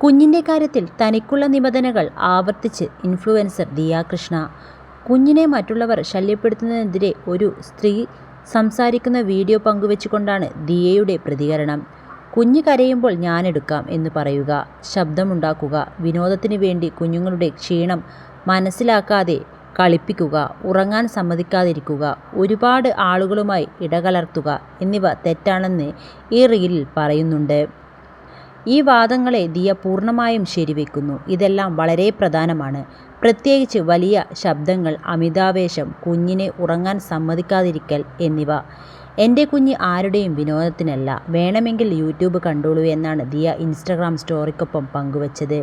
കുഞ്ഞിൻ്റെ കാര്യത്തിൽ തനിക്കുള്ള നിബന്ധനകൾ ആവർത്തിച്ച് ഇൻഫ്ലുവൻസർ ദിയ കൃഷ്ണ. കുഞ്ഞിനെ മറ്റുള്ളവർ ശല്യപ്പെടുത്തുന്നതിനെതിരെ ഒരു സ്ത്രീ സംസാരിക്കുന്ന വീഡിയോ പങ്കുവെച്ചുകൊണ്ടാണ് ദിയയുടെ പ്രതികരണം. കുഞ്ഞ് കരയുമ്പോൾ ഞാനെടുക്കാം എന്ന് പറയുക, ശബ്ദമുണ്ടാക്കുക, വിനോദത്തിന് വേണ്ടി കുഞ്ഞുങ്ങളുടെ ക്ഷീണം മനസ്സിലാക്കാതെ കളിപ്പിക്കുക, ഉറങ്ങാൻ സമ്മതിക്കാതിരിക്കുക, ഒരുപാട് ആളുകളുമായി ഇടകലർത്തുക എന്നിവ തെറ്റാണെന്ന് ഈ റീലിൽ പറയുന്നുണ്ട്. ഈ വാദങ്ങളെ ദിയ പൂർണ്ണമായും ശരിവെക്കുന്നു. ഇതെല്ലാം വളരെ പ്രധാനമാണ്. പ്രത്യേകിച്ച് വലിയ ശബ്ദങ്ങൾ, അമിതാവേശം, കുഞ്ഞിനെ ഉറങ്ങാൻ സമ്മതിക്കാതിരിക്കൽ എന്നിവ. എൻ്റെ കുഞ്ഞ് ആരുടെയും വിനോദത്തിനല്ല, വേണമെങ്കിൽ യൂട്യൂബ് കണ്ടോളൂ എന്നാണ് ദിയ ഇൻസ്റ്റഗ്രാം സ്റ്റോറിക്കൊപ്പം പങ്കുവച്ചത്.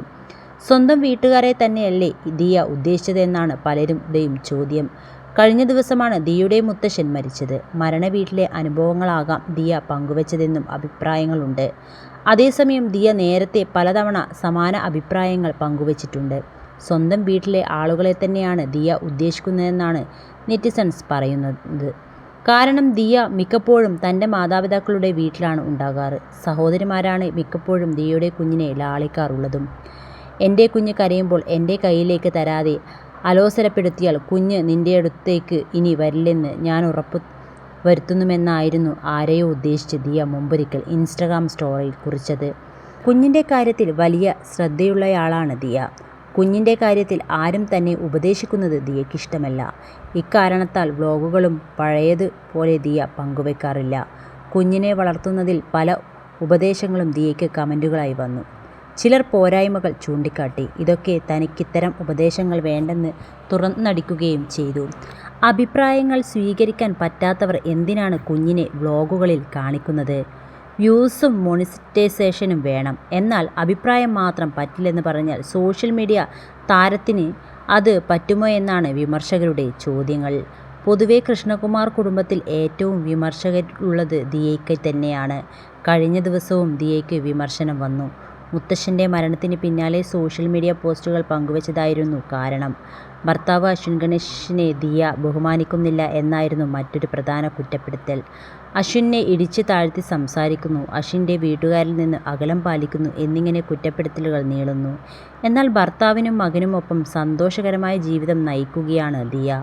സ്വന്തം വീട്ടുകാരെ തന്നെയല്ലേ ദിയ ഉദ്ദേശിച്ചതെന്നാണ് പലരുടെയും ചോദ്യം. കഴിഞ്ഞ ദിവസമാണ് ദിയയുടെ മുത്തശ്ശൻ മരിച്ചത്. മരണവീട്ടിലെ അനുഭവങ്ങളാകാം ദിയ പങ്കുവച്ചതെന്നും അഭിപ്രായങ്ങളുണ്ട്. അതേസമയം ദിയ നേരത്തെ പലതവണ സമാന അഭിപ്രായങ്ങൾ പങ്കുവച്ചിട്ടുണ്ട്. സ്വന്തം വീട്ടിലെ ആളുകളെ തന്നെയാണ് ദിയ ഉദ്ദേശിക്കുന്നതെന്നാണ് നെറ്റിസൺസ് പറയുന്നത്. കാരണം ദിയ മിക്കപ്പോഴും തൻ്റെ മാതാപിതാക്കളുടെ വീട്ടിലാണ് ഉണ്ടാകാറ്. സഹോദരിമാരാണ് മിക്കപ്പോഴും ദിയയുടെ കുഞ്ഞിനെ ലാളിക്കാറുള്ളതും. എൻ്റെ കുഞ്ഞ് കരയുമ്പോൾ എൻ്റെ കയ്യിലേക്ക് തരാതെ അലോസരപ്പെടുത്തിയാൽ കുഞ്ഞ് നിൻ്റെ അടുത്തേക്ക് ഇനി വരില്ലെന്ന് ഞാൻ ഉറപ്പു വരുത്തുന്നുമെന്നായിരുന്നു ആരെയോ ഉദ്ദേശിച്ച് ദിയ മുമ്പൊരിക്കൽ ഇൻസ്റ്റഗ്രാം സ്റ്റോറിയിൽ കുറിച്ചത്. കുഞ്ഞിൻ്റെ കാര്യത്തിൽ വലിയ ശ്രദ്ധയുള്ളയാളാണ് ദിയ. കുഞ്ഞിൻ്റെ കാര്യത്തിൽ ആരും തന്നെ ഉപദേശിക്കുന്നത് ദിയയ്ക്കിഷ്ടമല്ല. ഇക്കാരണത്താൽ വ്ലോഗുകളും പഴയത് പോലെ ദിയ പങ്കുവെക്കാറില്ല. കുഞ്ഞിനെ വളർത്തുന്നതിൽ പല ഉപദേശങ്ങളും ദിയയ്ക്ക് കമൻറ്റുകളായി വന്നു. ചിലർ പോരായ്മകൾ ചൂണ്ടിക്കാട്ടി. ഇതൊക്കെ തനിക്കിത്തരം ഉപദേശങ്ങൾ വേണ്ടെന്ന് തുറന്നടിക്കുകയും ചെയ്തു. അഭിപ്രായങ്ങൾ സ്വീകരിക്കാൻ പറ്റാത്തവർ എന്തിനാണ് കുഞ്ഞിനെ വ്ലോഗുകളിൽ കാണിക്കുന്നത്? വ്യൂസും മോണിറ്റൈസേഷനും വേണം, എന്നാൽ അഭിപ്രായം മാത്രം പറ്റില്ലെന്ന് പറഞ്ഞാൽ സോഷ്യൽ മീഡിയ താരത്തിന് അത് പറ്റുമോ എന്നാണ് വിമർശകരുടെ ചോദ്യങ്ങൾ. പൊതുവെ കൃഷ്ണകുമാർ കുടുംബത്തിൽ ഏറ്റവും വിമർശകരുള്ളത് ദിയയ്ക്ക് തന്നെയാണ്. കഴിഞ്ഞ ദിവസവും ദിയയ്ക്ക് വിമർശനം വന്നു. മുത്തശ്ശൻ്റെ മരണത്തിന് പിന്നാലെ സോഷ്യൽ മീഡിയ പോസ്റ്റുകൾ പങ്കുവച്ചതായിരുന്നു കാരണം. ഭർത്താവ് അശ്വിൻ ഗണേഷിനെ ദിയ ബഹുമാനിക്കുന്നില്ല എന്നായിരുന്നു മറ്റൊരു പ്രധാന കുറ്റപ്പെടുത്തൽ. അശ്വിനെ ഇടിച്ച് താഴ്ത്തി സംസാരിക്കുന്നു, അശ്വിൻ്റെ വീട്ടുകാരിൽ നിന്ന് അകലം പാലിക്കുന്നു എന്നിങ്ങനെ കുറ്റപ്പെടുത്തലുകൾ നീളുന്നു. എന്നാൽ ഭർത്താവിനും മകനുമൊപ്പം സന്തോഷകരമായ ജീവിതം നയിക്കുകയാണ് ദിയ.